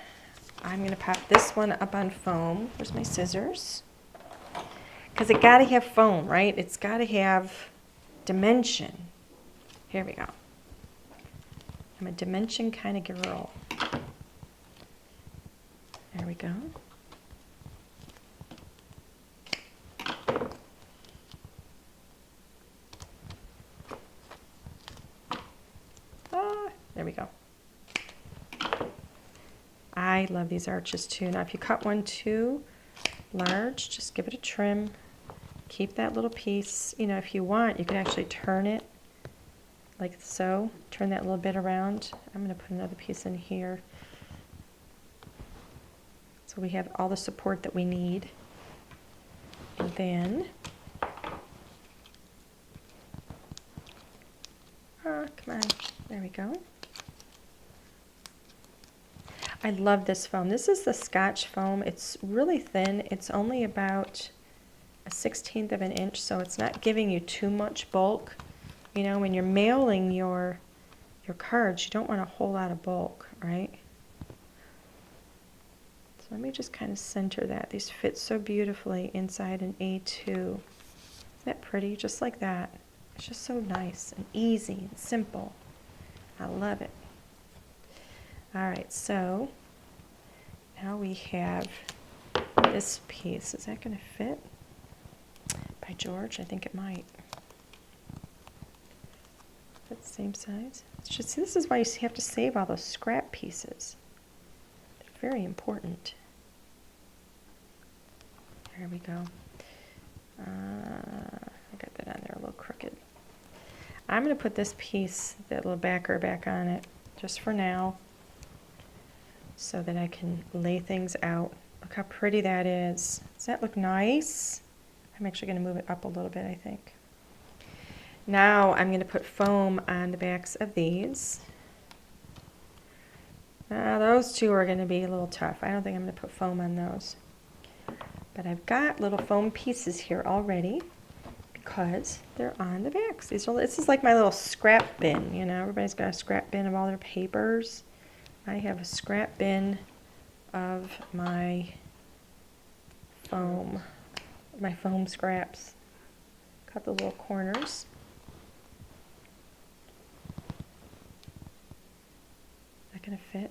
I'm going to pop this one up on foam. Where's my scissors? Because it got to have foam, right? It's got to have dimension. Here we go. I'm a dimension kind of girl. There we go. There we go. I love these arches too. Now if you cut one too large, just give it a trim. Keep that little piece. You know, if you want, you can actually turn it like so. Turn that little bit around. I'm going to put another piece in here. So we have all the support that we need. And then, come on, there we go. I love this foam. This is the Scotch foam. It's really thin. It's only about a 1/16 of an inch, so it's not giving you too much bulk. You know, when you're mailing your cards, you don't want a whole lot of bulk, right? So let me just kind of center that. These fit so beautifully inside an A2. Isn't that pretty? Just like that. It's just so nice and easy and simple. I love it. All right, so now we have this piece. Is that going to fit? By George, I think it might. That's the same size. It's just, this is why you have to save all those scrap pieces. They're very important. There we go. I got that on there a little crooked. I'm going to put this piece, that little backer, back on it, just for now, so that I can lay things out. Look how pretty that is. Does that look nice? I'm actually going to move it up a little bit, I think. Now I'm going to put foam on the backs of these. Those two are going to be a little tough. I don't think I'm going to put foam on those. But I've got little foam pieces here already because they're on the backs. This is like my little scrap bin, you know. Everybody's got a scrap bin of all their papers. I have a scrap bin of my foam scraps. Cut the little corners. Is that going to fit?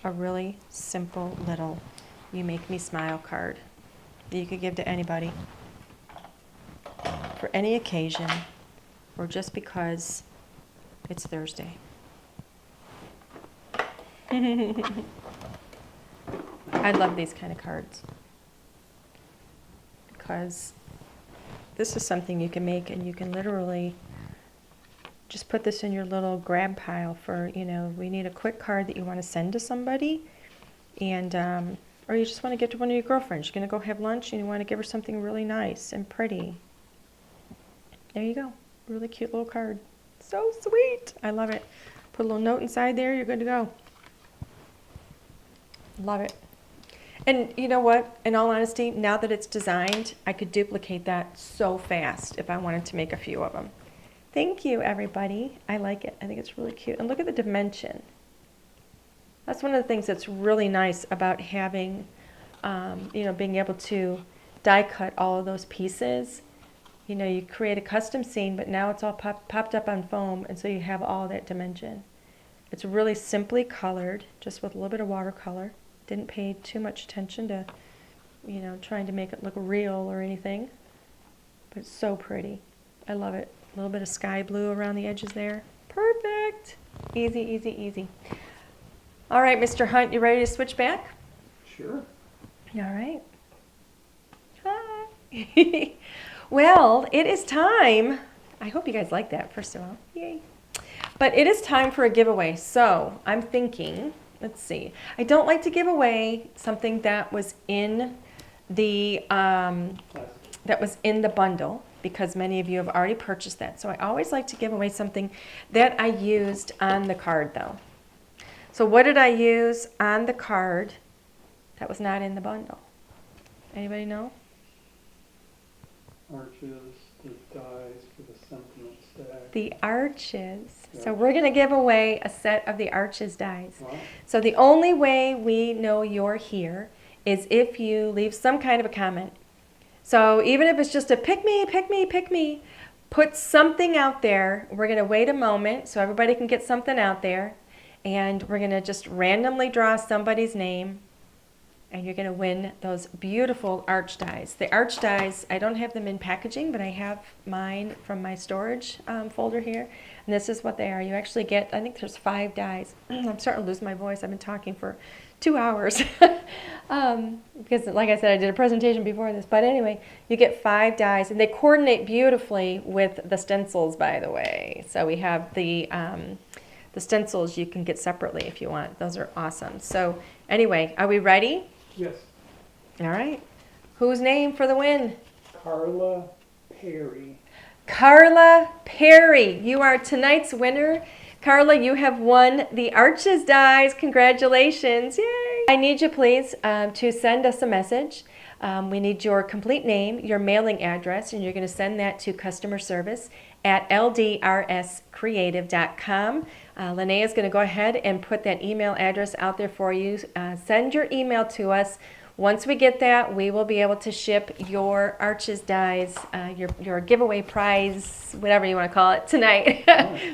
a really simple little "You Make Me Smile" card that you could give to anybody for any occasion or just because it's Thursday. I love these kind of cards because this is something you can make and you can literally just put this in your little grab pile for, we need a quick card that you want to send to somebody, and or you just want to give to one of your girlfriends. You're going to go have lunch and you want to give her something really nice and pretty. There you go. Really cute little card. So sweet. I love it. Put a little note inside there. You're good to go. Love it. And you know what? In all honesty, now that it's designed, I could duplicate that so fast if I wanted to make a few of them. Thank you, everybody. I like it. I think it's really cute. And look at the dimension. That's one of the things that's really nice about having, being able to die cut all of those pieces. You create a custom scene, but now it's all popped up on foam, and so you have all that dimension. It's really simply colored, just with a little bit of watercolor. Didn't pay too much attention to, trying to make it look real or anything. But it's so pretty. I love it. A little bit of sky blue around the edges there. Perfect. Easy, easy, easy. All right, Mr. Hunt, you ready to switch back? Sure. All right. Hi. Well, it is time. I hope you guys like that, first of all. Yay. But it is time for a giveaway. So I'm thinking, let's see. I don't like to give away something that was in the bundle, because many of you have already purchased that. So I always like to give away something that I used on the card, though. So what did I use on the card that was not in the bundle? Anybody know? Arches, the dies for the sentiment stack. The arches. Yeah. So we're going to give away a set of the arches dies. Wow. So the only way we know you're here is if you leave some kind of a comment. So even if it's just a pick me, pick me, pick me, put something out there. We're going to wait a moment so everybody can get something out there. And we're going to just randomly draw somebody's name. And you're going to win those beautiful arch dies. The arch dies, I don't have them in packaging, but I have mine from my storage folder here. And this is what they are. You actually get, I think there's 5 dies. I'm starting to lose my voice. I've been talking for 2 hours. Because like I said, I did a presentation before this. But anyway, you get 5 dies. And they coordinate beautifully with the stencils, by the way. So we have the stencils you can get separately if you want. Those are awesome. So anyway, are we ready? Yes. All right. Whose name for the win? Carla Perry. Carla Perry. You are tonight's winner. Carla, you have won the Arches dies. Congratulations. Yay. I need you, please, to send us a message. We need your complete name, your mailing address, and you're going to send that to customer service at ldrscreative.com. Linnea is going to go ahead and put that email address out there for you. Send your email to us. Once we get that, we will be able to ship your Arches dies, your giveaway prize, whatever you want to call it, tonight.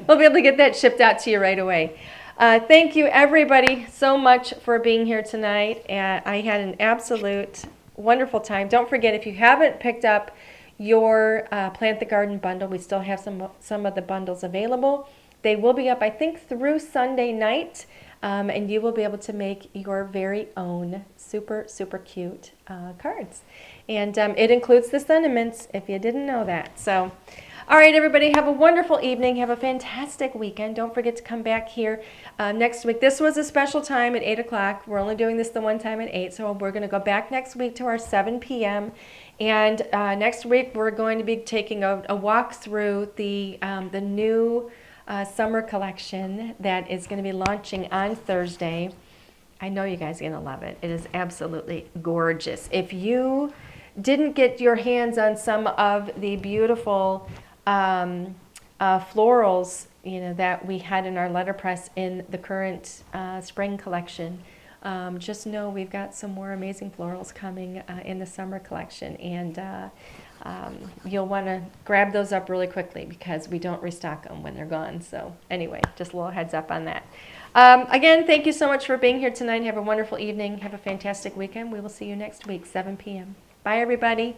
We'll be able to get that shipped out to you right away. Thank you, everybody, so much for being here tonight. I had an absolute wonderful time. Don't forget, if you haven't picked up your Plant the Garden bundle, we still have some of the bundles available. They will be up, I think, through Sunday night, and you will be able to make your very own super, super cute cards. And it includes the sentiments, if you didn't know that. So, all right, everybody, have a wonderful evening. Have a fantastic weekend. Don't forget to come back here next week. This was a special time at 8 o'clock. We're only doing this the one time at 8, so we're going to go back next week to our 7 p.m. And next week, we're going to be taking a walk through the new summer collection that is going to be launching on Thursday. I know you guys are going to love it. It is absolutely gorgeous. If you didn't get your hands on some of the beautiful florals, that we had in our letterpress in the current spring collection, just know we've got some more amazing florals coming in the summer collection, and you'll want to grab those up really quickly because we don't restock them when they're gone. So anyway, just a little heads up on that. Again, thank you so much for being here tonight. Have a wonderful evening. Have a fantastic weekend. We will see you next week, 7 p.m. Bye, everybody.